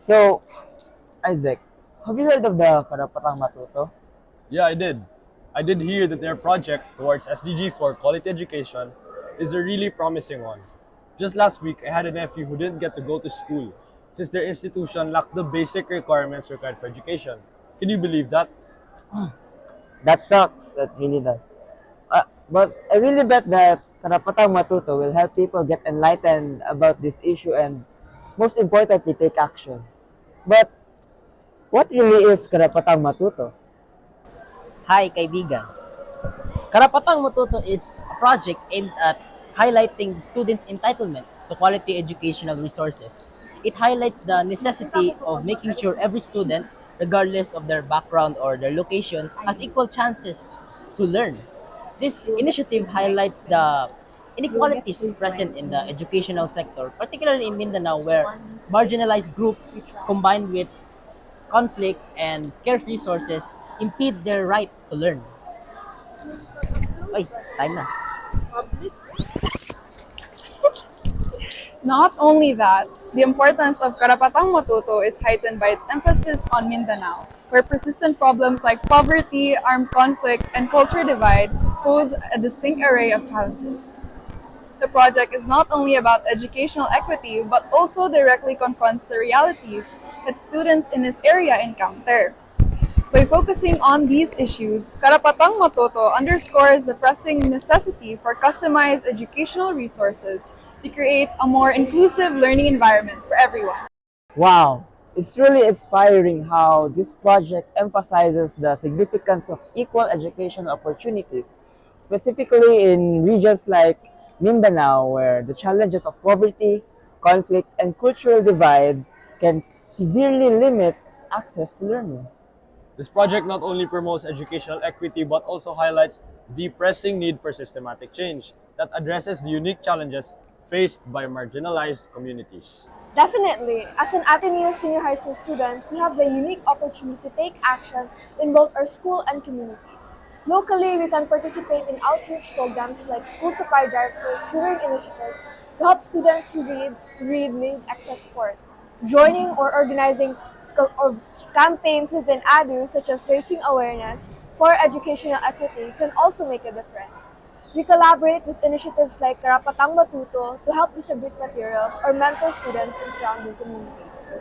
So, Aizek, have you heard of the Karapatang Matuto? Yeah, I did. I did hear that their project towards SDG for quality education is a really promising one. Just last week, I had a nephew who didn't get to go to school since their institution lacked the basic requirements required for education. Can you believe that? That sucks. That really does. But I really bet that Karapatang Matuto will help people get enlightened about this issue and, most importantly, take action. But what really is Karapatang Matuto? Hi, kaibigan. Karapatang Matuto is a project aimed at highlighting students' entitlement to quality educational resources. It highlights the necessity of making sure every student, regardless of their background or their location, has equal chances to learn. This initiative highlights the inequalities present in the educational sector, particularly in Mindanao, where marginalized groups combined with conflict and scarce resources impede their right to learn. Oy, time na. Not only that, the importance of Karapatang Matuto is heightened by its emphasis on Mindanao, where persistent problems like poverty, armed conflict, and culture divide pose a distinct array of challenges. The project is not only about educational equity, but also directly confronts the realities that students in this area encounter. By focusing on these issues, Karapatang Matuto underscores the pressing necessity for customized educational resources to create a more inclusive learning environment for everyone. Wow, it's really inspiring how this project emphasizes the significance of equal educational opportunities, specifically in regions like Mindanao, where the challenges of poverty, conflict, and cultural divide can severely limit access to learning. This project not only promotes educational equity but also highlights the pressing need for systematic change that addresses the unique challenges faced by marginalized communities. Definitely. As an Ateneo Senior High School students, we have the unique opportunity to take action in both our school and community. Locally, we can participate in outreach programs like school supply drives or tutoring initiatives to help students who need excess support. Joining or organizing campaigns within ADU, such as raising awareness for educational equity, can also make a difference. We collaborate with initiatives like Karapatang Matuto to help distribute materials or mentor students in surrounding communities.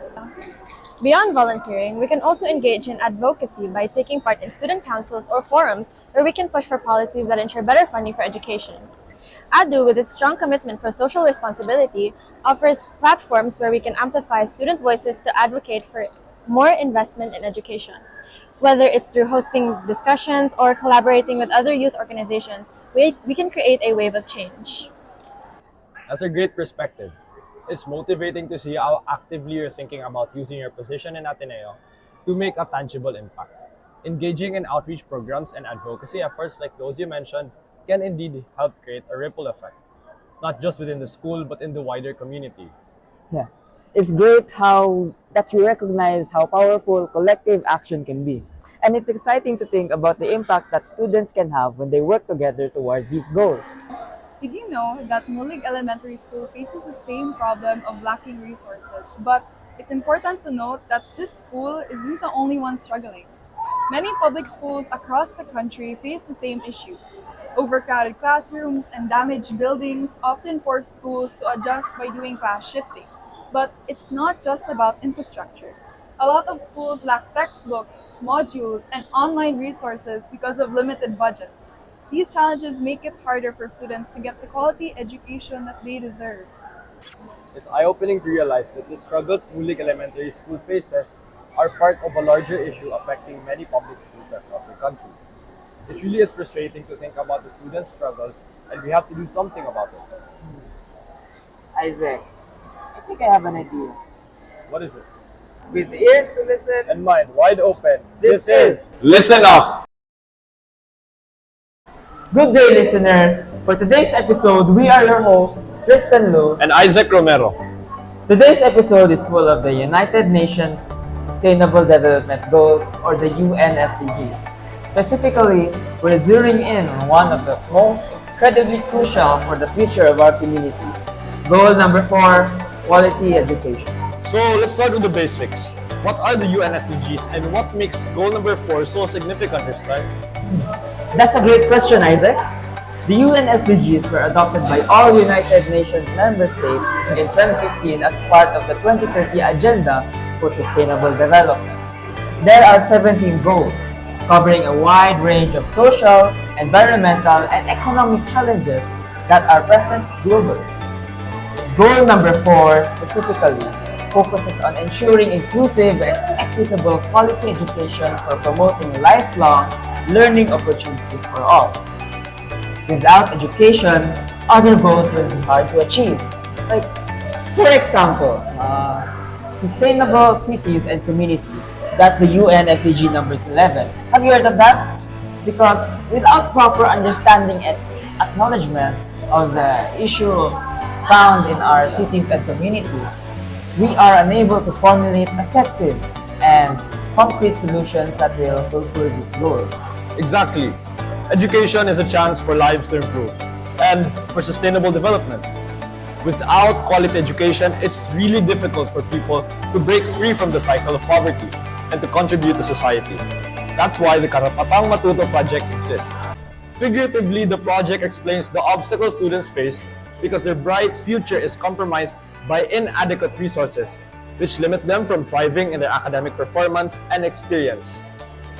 Beyond volunteering, we can also engage in advocacy by taking part in student councils or forums where we can push for policies that ensure better funding for education. ADU, with its strong commitment for social responsibility, offers platforms where we can amplify student voices to advocate for more investment in education. Whether it's through hosting discussions or collaborating with other youth organizations, we can create a wave of change. That's a great perspective. It's motivating to see how actively you're thinking about using your position in Ateneo to make a tangible impact. Engaging in outreach programs and advocacy efforts like those you mentioned can indeed help create a ripple effect, not just within the school but in the wider community. Yeah. It's great how that you recognize how powerful collective action can be. And it's exciting to think about the impact that students can have when they work together towards these goals. Did you know that Mulig Elementary School faces the same problem of lacking resources? But it's important to note that this school isn't the only one struggling. Many public schools across the country face the same issues. Overcrowded classrooms and damaged buildings often force schools to adjust by doing class shifting. But it's not just about infrastructure. A lot of schools lack textbooks, modules, and online resources because of limited budgets. These challenges make it harder for students to get the quality education that they deserve. It's eye-opening to realize that the struggles Mulig Elementary School faces are part of a larger issue affecting many public schools across the country. It really is frustrating to think about the students' struggles, and we have to do something about it. Aizek, I think I have an idea. What is it? With ears to listen, And mind wide open, this is Listen Up! Good day, listeners! For today's episode, we are your hosts, Tristan Lu. And Aizek Romero. Today's episode is full of the United Nations Sustainable Development Goals, or the UN SDGs. Specifically, we're zeroing in on one of the most incredibly crucial for the future of our communities. Goal number 4, quality education. So let's start with the basics. What are the UN SDGs and what makes goal number 4 so significant, Tristan? That's a great question, Isaac. The UN SDGs were adopted by all United Nations member states in 2015 as part of the 2030 Agenda for Sustainable Development. There are 17 goals, covering a wide range of social, environmental, and economic challenges that are present globally. Goal number 4 specifically focuses on ensuring inclusive and equitable quality education for promoting lifelong learning opportunities for all. Without education, other goals will be hard to achieve. Like, for example, sustainable cities and communities. That's the UN SDG number 11. Have you heard of that? Because without proper understanding and acknowledgement of the issue found in our cities and communities, we are unable to formulate effective and concrete solutions that will fulfill this goal. Exactly. Education is a chance for lives to improve and for sustainable development. Without quality education, it's really difficult for people to break free from the cycle of poverty and to contribute to society. That's why the Karapatang Matuto project exists. Figuratively, the project explains the obstacles students face because their bright future is compromised by inadequate resources, which limit them from thriving in their academic performance and experience.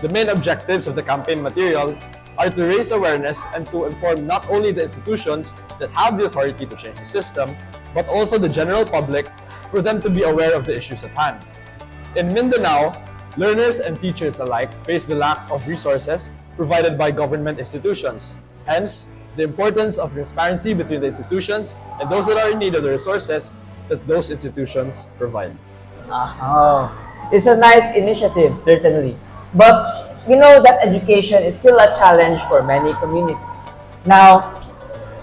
The main objectives of the campaign materials are to raise awareness and to inform not only the institutions that have the authority to change the system, but also the general public for them to be aware of the issues at hand. In Mindanao, learners and teachers alike face the lack of resources provided by government institutions. Hence, the importance of transparency between the institutions and those that are in need of the resources that those institutions provide. Oh, it's a nice initiative, certainly. But we know that education is still a challenge for many communities. Now,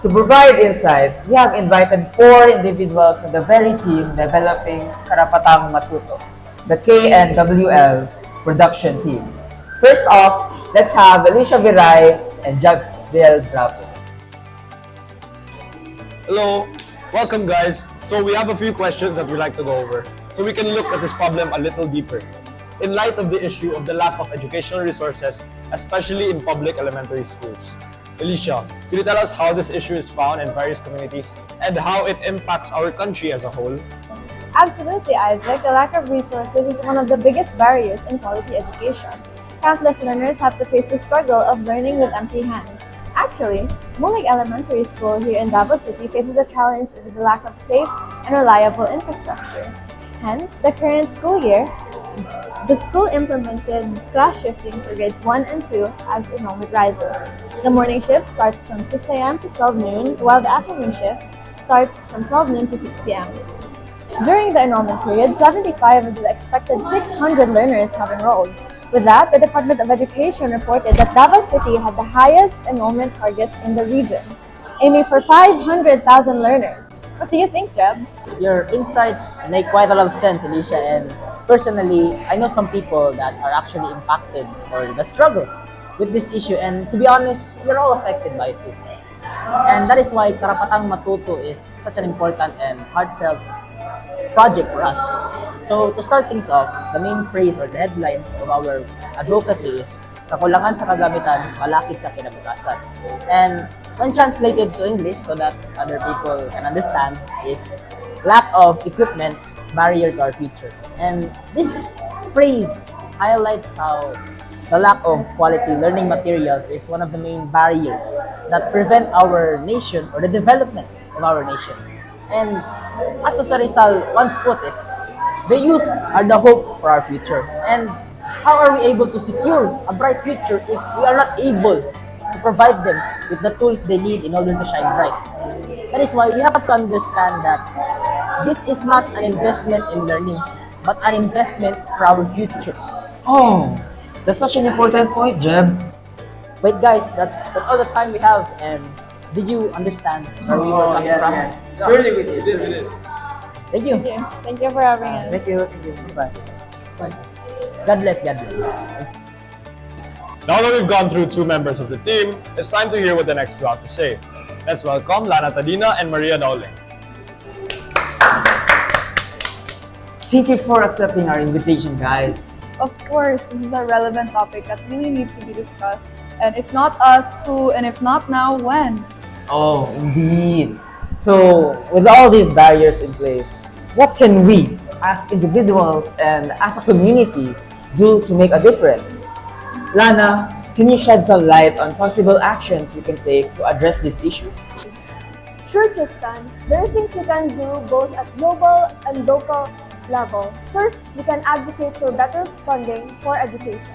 to provide insight, we have invited 4 individuals from the very team developing Karapatang Matuto, the KNWL production team. First off, let's have 𝐊𝐸𝐵𝐴𝐻𝐿𝐿 and Jebriel. Hello, welcome guys. So we have a few questions that we'd like to go over so we can look at this problem a little deeper. In light of the issue of the lack of educational resources, especially in public elementary schools. Alicia, can you tell us how this issue is found in various communities and how it impacts our country as a whole? Absolutely, Isaac. The lack of resources is one of the biggest barriers in quality education. Countless learners have to face the struggle of learning with empty hands. Actually, 𝐊𝐸𝐬𝐻 Elementary School here in Davao City faces a challenge with the lack of safe and reliable infrastructure. Hence, the current school year, the school implemented class shifting for grades 1 and 2 as enrollment rises. The morning shift starts from 6 a.m. to 12 noon, while the afternoon shift starts from 12 noon to 6 p.m. During the enrollment period, 75 of the expected 600 learners have enrolled. With that, the Department of Education reported that Davao City had the highest enrollment target in the region, aiming for 500,000 learners. What do you think, Jeb? Your insights make quite a lot of sense, Alicia, and personally, I know some people that are actually impacted or that struggle with this issue, and to be honest, we're all affected by it too. And that is why Karapatang Matuto is such an important and heartfelt project for us. So to start things off, the main phrase or the headline of our advocacy is "Kakulangan sa kagamitan, malakit sa kinabukasan." And when translated to English so that other people can understand is lack of equipment, barrier to our future. And this phrase highlights how the lack of quality learning materials is one of the main barriers that prevent our nation or the development of our nation. And as Jose Rizal once put it, the youth are the hope for our future. And how are we able to secure a bright future if we are not able to provide them with the tools they need in order to shine bright? That is why we have to understand that this is not an investment in learning, but an investment for our future. Oh, that's such an important point, Jeb. Wait guys, that's all the time we have, and did you understand where we were coming from? Surely we did. Thank you. Thank you for having us. Thank you. Bye. God bless, God bless. Now that we've gone through 2 members of the team, it's time to hear what the next 2 have to say. Let's welcome Lana Tadina and Maria Dowling. Thank you for accepting our invitation, guys. Of course, this is a relevant topic that really needs to be discussed. And if not us, who? And if not now, when? Oh, indeed. So, with all these barriers in place, what can we, as individuals and as a community, do to make a difference? Lana, can you shed some light on possible actions we can take to address this issue? Sure, Tristan. There are things we can do both at global and local level. First, we can advocate for better funding for education,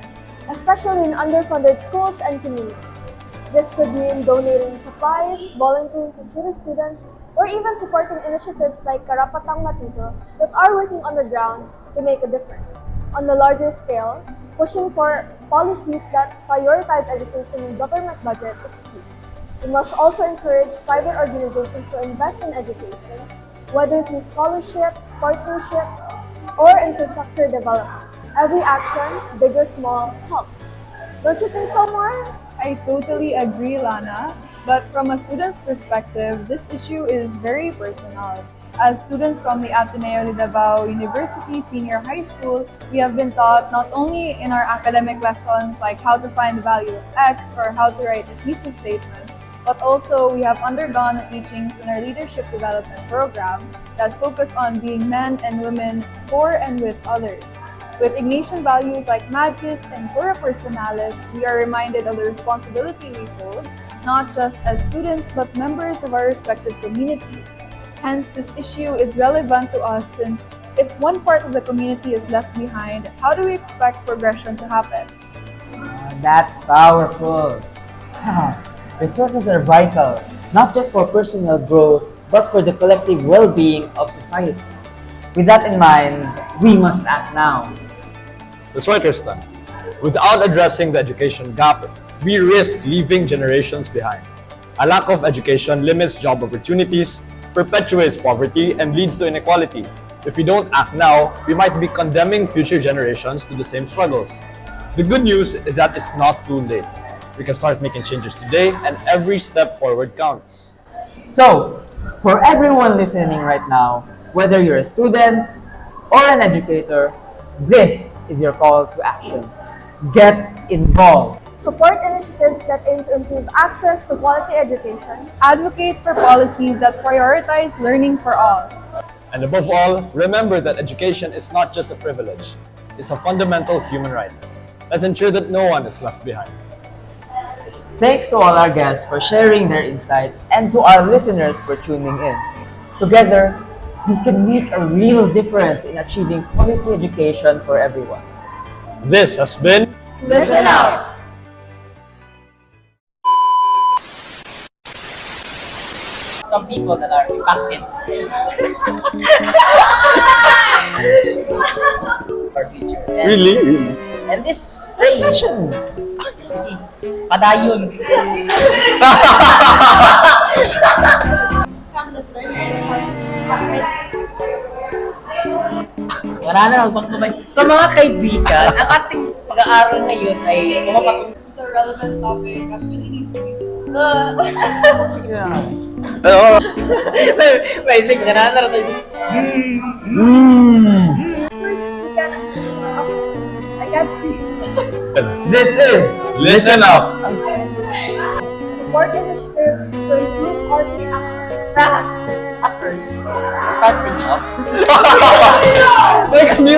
especially in underfunded schools and communities. This could mean donating supplies, volunteering to tutor students, or even supporting initiatives like Karapatang Matuto that are working on the ground to make a difference. On the larger scale, pushing for policies that prioritize education in government budget is key. We must also encourage private organizations to invest in education, whether through scholarships, partnerships, or infrastructure development. Every action, big or small, helps. Don't you think so, Mar? I totally agree, Lana. But from a student's perspective, this issue is very personal. As students from the Ateneo de Davao University Senior High School, we have been taught not only in our academic lessons like how to find the value of X or how to write a thesis statement, but also we have undergone teachings in our leadership development program that focus on being men and women for and with others. With Ignatian values like Magis and Cura Personalis, we are reminded of the responsibility we hold, not just as students but members of our respective communities. Hence, this issue is relevant to us since if one part of the community is left behind, how do we expect progression to happen? That's powerful. Resources are vital, not just for personal growth, but for the collective well-being of society. With that in mind, we must act now. That's right, Tristan. Without addressing the education gap, we risk leaving generations behind. A lack of education limits job opportunities, perpetuates poverty, and leads to inequality. If we don't act now, we might be condemning future generations to the same struggles. The good news is that it's not too late. We can start making changes today, and every step forward counts. So, for everyone listening right now, whether you're a student or an educator, this is your call to action. Get involved. Support initiatives that aim to improve access to quality education. Advocate for policies that prioritize learning for all. And above all, remember that education is not just a privilege, it's a fundamental human right. Let's ensure that no one is left behind. Thanks to all our guests for sharing their insights and to our listeners for tuning in. Together, we can make a real difference in achieving quality education for everyone. This has been Listen Out! Some people that are impacted our future. And, Really? and this phrase, sige, padayon. Countless learners wala na magpapabay. Sa mga kaibigan, ang ating pag-aaral ngayon ay pumapatong. This is a relevant topic that really needs to be May isip, nananara tayo. First, we can I can't see. This is Listen Up! Support initiatives to improve quality access. At first, to start things off, May kami